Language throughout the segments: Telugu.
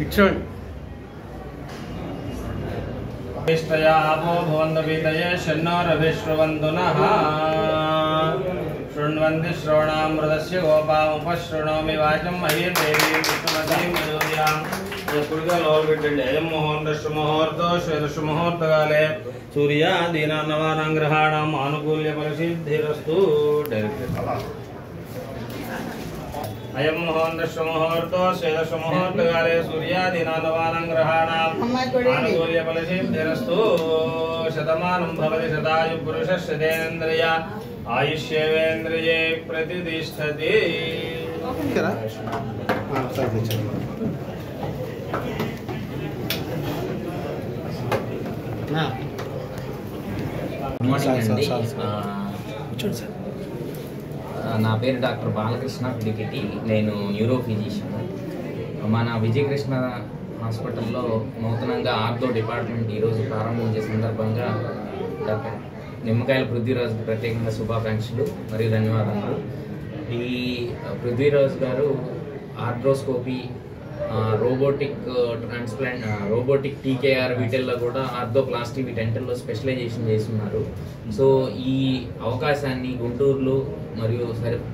ఇచ్చోండి विष्टयावो भवन्दवीतये शन्नोरभिश्रुवन्तु नः शृण्वन्ति श्रवणामृतस्य गोपामुपशृणोमि वाचं महीं देवी विष्णुमतीं मयूर्यां यकुर्गलोर्विड्डे मुहूर्तश्मुहूर्तो श्वेतश्मुहूर्तकाले सूर्यादीनां नवानां ग्रहाणाम् आनुकूल्यफलसिद्धिरस्तु। अयं मुहूर्तश्मुहूर्तो श्वेतश्मुहूर्तकाले सूर्यादीनां नवानां ग्रहाणाम् आनुकूल्यफलसिद्धिरस्तु। शतमानं भवति शतायुः पुरुषः शतेन्द्रिय आयुष्येवेन्द्रिये प्रतिष्ठति। నా పేరు డాక్టర్ బాలకృష్ణ డికెటి. నేను న్యూరో ఫిజిషియన్. మన విజయకృష్ణ హాస్పిటల్లో నూతనంగా ఆర్థో డిపార్ట్మెంట్ ఈరోజు ప్రారంభించే సందర్భంగా డాక్టర్ నిమ్మకాయల పృథ్వీరాజుకు ప్రత్యేకంగా శుభాకాంక్షలు మరియు ధన్యవాదాలు. ఈ పృథ్వీరాజు గారు arthroscopy, robotic transplant, robotic TKR వీటిల్లో కూడా ఆర్థోప్లాస్టీ వీటన్నిటిలో స్పెషలైజేషన్ చేస్తున్నారు. సో ఈ అవకాశాన్ని గుంటూరులో మరియు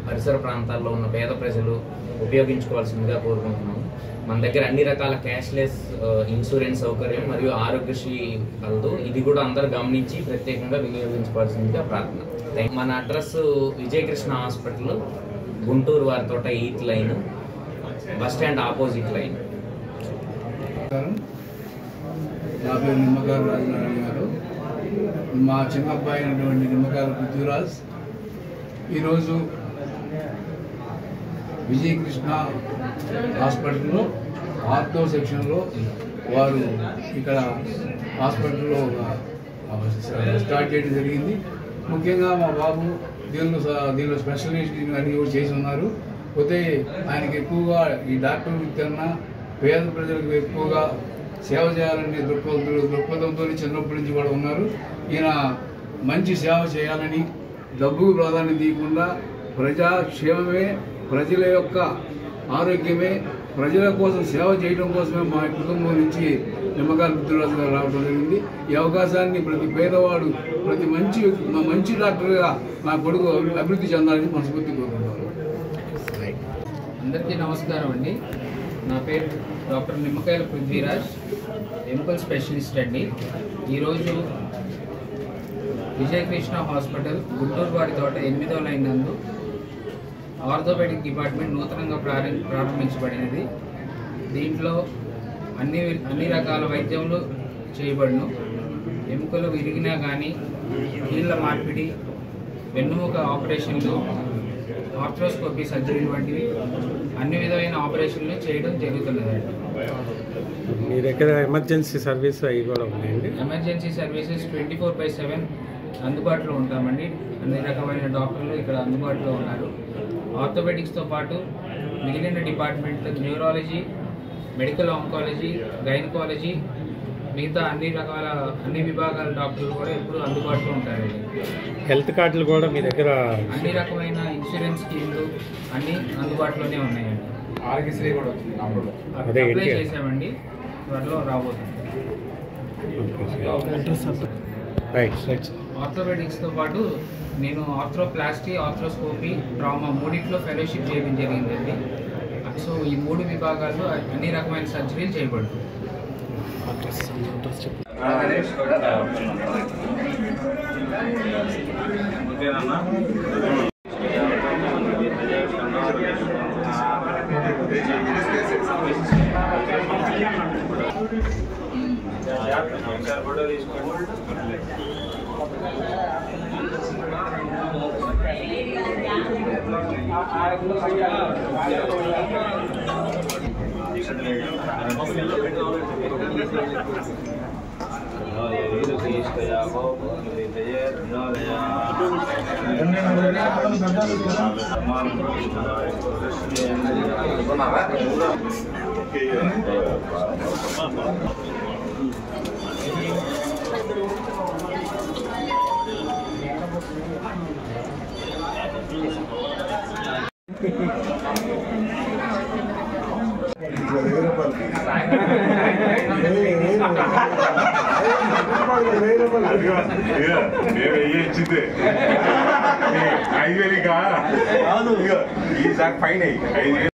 పరిసర ప్రాంతాల్లో ఉన్న పేద ప్రజలు ఉపయోగించుకోవాల్సిందిగా కోరుకుంటున్నాము. మన దగ్గర అన్ని రకాల క్యాష్లెస్ ఇన్సూరెన్స్ సౌకర్యం మరియు ఆరోగ్యశ్రీ కలదు. ఇది కూడా అందరూ గమనించి ప్రత్యేకంగా వినియోగించుకోవాల్సిందిగా ప్రార్థన. మన address Vijayakrishna hospital, Guntur వారితోట 8th line, bus stand opposite line. నా పేరు నిమ్మకాయల రాజనారాయణ గారు. మా చిన్న అబ్బాయి అయినటువంటి నిమ్మకాయల పృథ్వీరాజ్ ఈరోజు విజయకృష్ణ హాస్పిటల్లో ఆర్థో సెక్షన్లో వారు ఇక్కడ హాస్పిటల్లో స్టార్ట్ చేయడం జరిగింది. ముఖ్యంగా మా బాబు దీనిలో స్పెషలిస్ట్ అని చేసి ఉన్నారు. పోతే ఆయనకి ఎక్కువగా ఈ డాక్టర్ వృత్తి కన్నా పేద ప్రజలకు ఎక్కువగా సేవ చేయాలనే దృక్పథంతో చిన్నప్పటి నుంచి కూడా ఉన్నారు. ఈయన మంచి సేవ చేయాలని, డబ్బుకు ప్రాధాన్యత తీయకుండా ప్రజాక్షేమమే, ప్రజల యొక్క ఆరోగ్యమే, ప్రజల కోసం సేవ చేయడం కోసమే మా కుటుంబం నుంచి నిమ్మకాయల పృథ్వీరాజు గారు రావడం జరిగింది. ఈ అవకాశాన్ని ప్రతి పేదవాడు, ప్రతి మంచి డాక్టర్గా నా కొడుకు అభివృద్ధి చెందాలని మనస్ఫూర్తి కోరుకుంటున్నాను. అందరికీ నమస్కారం అండి. నా పేరు డాక్టర్ నిమ్మకాయల పృథ్వీరాజ్, ఎముకల్ స్పెషలిస్ట్ అండి. ఈరోజు విజయకృష్ణ హాస్పిటల్ గుంటూరు వారితోట 8వ లైన్ నందు ఆర్థోపెడిక్ డిపార్ట్మెంట్ నూతనంగా ప్రారంభించబడినది. దీంట్లో అన్ని రకాల వైద్యములు చేయబడును. ఎముకలు విరిగినా కానీ, కీళ్ళ మార్పిడి, వెన్నుముక ఆపరేషన్లు, ఆర్థ్రోస్కోపీ సర్జరీ వంటివి అన్ని విధమైన ఆపరేషన్లు చేయడం జరుగుతున్నదండి. మీ దగ్గర ఎమర్జెన్సీ సర్వీస్ అవి కూడా ఉన్నాయండి? ఎమర్జెన్సీ సర్వీసెస్ 24/7 అందుబాటులో ఉంటామండి. అన్ని రకమైన డాక్టర్లు ఇక్కడ అందుబాటులో ఉన్నారు. ఆర్థోపెడిక్స్తో పాటు మిగిలిన department neurology, medical oncology, gynaecology, మిగతా అన్ని విభాగాల డాక్టర్లు కూడా ఎప్పుడు అందుబాటులో ఉంటారండి. హెల్త్ కార్డులు కూడా మీ దగ్గర? అన్ని రకమైన ఇన్సూరెన్స్ స్కీమ్లు అన్నీ అందుబాటులోనే ఉన్నాయండి. ఆరోగ్యశ్రీ కూడా అప్లై చేసామండి, త్వరలో రాబోతుంది. ఆర్థోపెడిక్స్తో పాటు నేను ఆర్థ్రోప్లాస్టీ, ఆర్థ్రోస్కోపీ, ట్రామా మూడిట్లో ఫెలోషిప్ చేయడం జరిగిందండి. సో ఈ 3 విభాగాల్లో అన్ని రకమైన సర్జరీలు చేయబడుతుంది. ఇచ్చింది 5,000 ఈసారి ఫైన్ అయ్యి 5,000